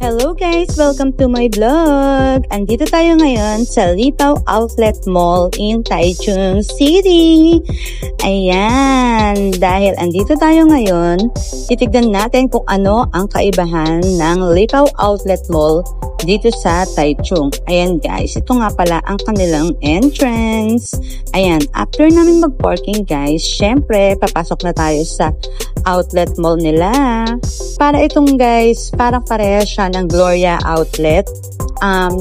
Hello guys! Welcome to my vlog! Andito tayo ngayon sa Lipaw Outlet Mall in Taichung City. Ayan! Dahil andito tayo ngayon, titignan natin kung ano ang kaibahan ng Lipaw Outlet Mall dito sa Taichung. Ayan guys, ito nga pala ang kanilang entrance. Ayan, after namin mag-parking guys, syempre papasok na tayo sa outlet mall nila. Para itong guys, parang pareha siya ng Gloria Outlet.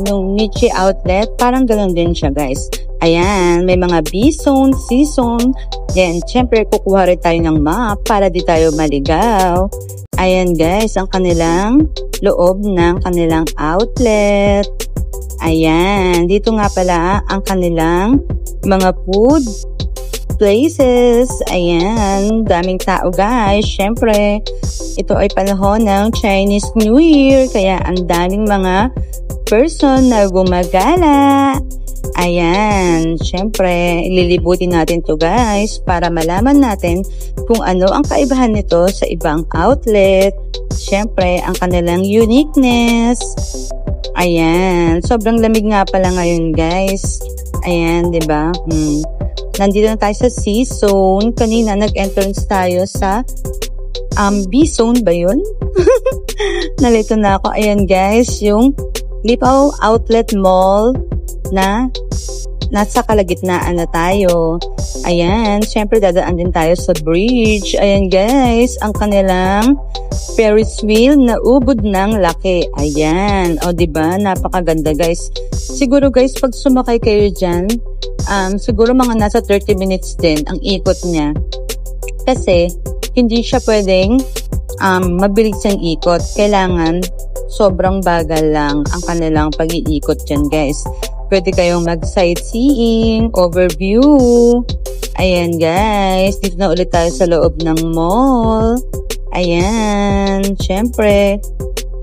Yung Niche Outlet, parang ganoon din siya guys. Ayan, may mga B-zone, C-zone. Then, syempre kukuha rin tayo ng map para di tayo maligaw. Ayan guys, ang kanilang loob ng kanilang outlet. Ayan, dito nga pala ang kanilang mga food places. Ayan, daming tao guys. Syempre, ito ay panahon ng Chinese New Year, kaya ang daming mga person na gumagala. Ayan, syempre, ililibutin natin to guys para malaman natin kung ano ang kaibahan nito sa ibang outlet. Syempre, ang kanilang uniqueness. Ayan, sobrang lamig nga pala ngayon guys. Ayan, diba? Nandito na tayo sa C-zone. Kanina nag-entrance tayo sa B-zone ba yun? Nalito na ako. Ayan guys, yung Lipaw Outlet Mall na nasa kalagitnaan na tayo. Ayan, syempre dadaan din tayo sa bridge. Ayan guys, ang kanilang Ferris wheel na ubod ng laki. Ayan, o diba, napakaganda guys. Siguro guys, pag sumakay kayo dyan, siguro mga nasa 30 minutes din ang ikot niya. Kasi, hindi siya pwedeng mabilis ang ikot. Kailangan sobrang bagal lang ang kanilang pag-iikot dyan guys. Pwede kayong mag-sightseeing, overview. Ayan guys, dito na ulit tayo sa loob ng mall. Ayan, syempre,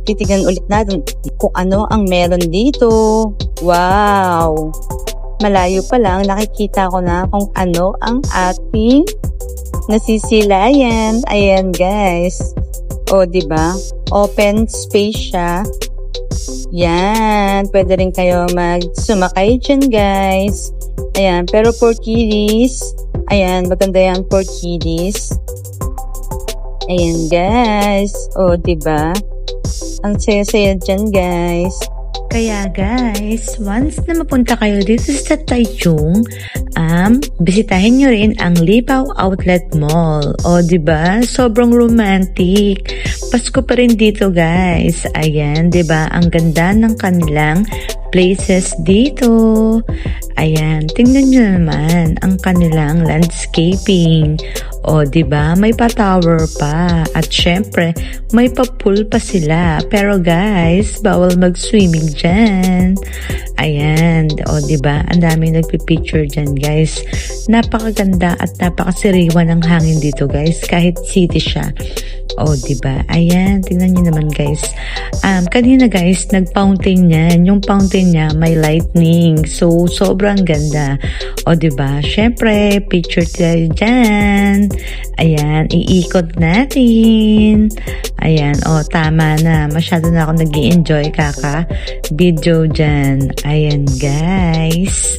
titignan ulit natin kung ano ang meron dito. Wow! Malayo pa lang, nakikita ko na kung ano ang ating nasisilayan. Ayan guys. O, diba? Open space siya. Yan. Pwede rin kayo magsumakay dyan guys. Ayan. Pero for kiddies, ayan, maganda yan for kiddies. Ayan guys. O, diba? Ang saya-saya dyan guys. Kaya guys, once na mapunta kayo dito sa Taichung, bisitahin nyo rin ang Lipaw Outlet Mall. O diba? Sobrang romantic. Pasko pa rin dito guys. Ayan, diba? Ang ganda ng kanilang places dito. Ayan, tingnan nyo naman ang kanilang landscaping. O, diba? May pa-tower pa. At syempre, may pa-pool pa sila. Pero guys, bawal mag-swimming dyan. Ayan. O, diba? Ang daming nagpipicture dyan, guys. Napakaganda at napakasiriwa ng hangin dito, guys. Kahit city siya. O, diba? Ayan. Tingnan nyo naman, guys. Kanina, guys, nag-fountain yan. Yung fountain niya, may lightning. So, sobrang ganda. O, diba? Syempre, picture tayo dyan. Ayan, iikot natin. Ayan, o tama na. Masyado na ako nag-i-enjoy kaka-video dyan. Ayan guys.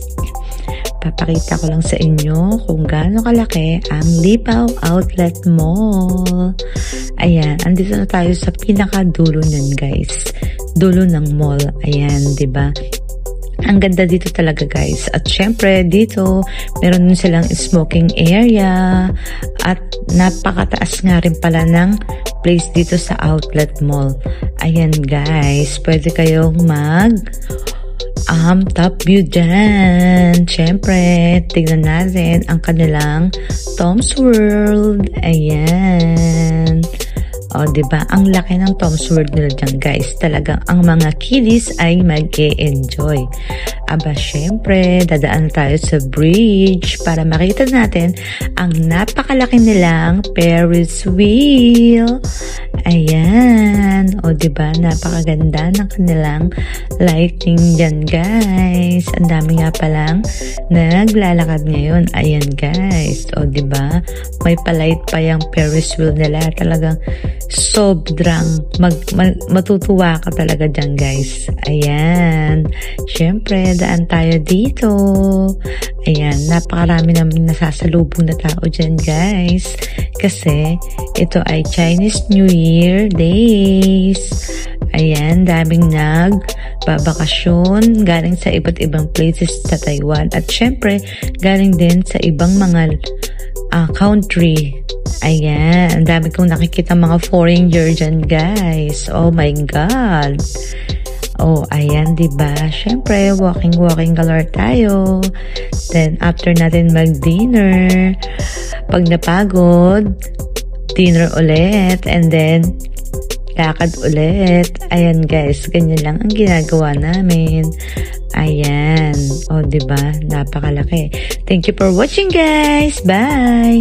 Papakita ko lang sa inyo kung gaano kalaki ang Lipaw Outlet Mall. Ayan, andito na tayo sa pinakadulo niyan guys. Dulo ng mall. Ayan, diba? Ang ganda dito talaga guys. At syempre dito meron din silang smoking area at napakataas nga rin pala ng place dito sa outlet mall. Ayan guys, pwede kayong mag top view dyan. Syempre, tignan natin ang kanilang Tom's World. Ayan. O, diba? Ang laki ng Tom's World nila dyan, guys. Talagang ang mga kiddies ay mag-e-enjoy. Aba, syempre, dadaan tayo sa bridge para makita natin ang napakalaki nilang Ferris wheel. Ayan. O, diba? Napakaganda ng kanilang lighting dyan, guys. Ang dami nga palang naglalakad ngayon. Ayan, guys. O, diba? May palight pa yung Ferris wheel nila. Talagang sobrang matutuwa ka talaga dyan, guys. Ayan. Syempre, daan tayo dito. Ayan, napakarami namin nasasalubong na tao dyan, guys. Kasi, ito ay Chinese New Year days. Ayan, daming nagbabakasyon galing sa iba't ibang places sa Taiwan. At syempre, galing din sa ibang mga country. Ayan, ang dami kong nakikita mga foreigner dyan, guys. Oh my God. Oh, ayan, diba? Syempre, walking galore tayo. Then, after natin mag-dinner, pag napagod, dinner ulit, and then, lakad ulit. Ayan, guys, ganyan lang ang ginagawa namin. Ayan. O, diba? Napakalaki. Thank you for watching, guys. Bye!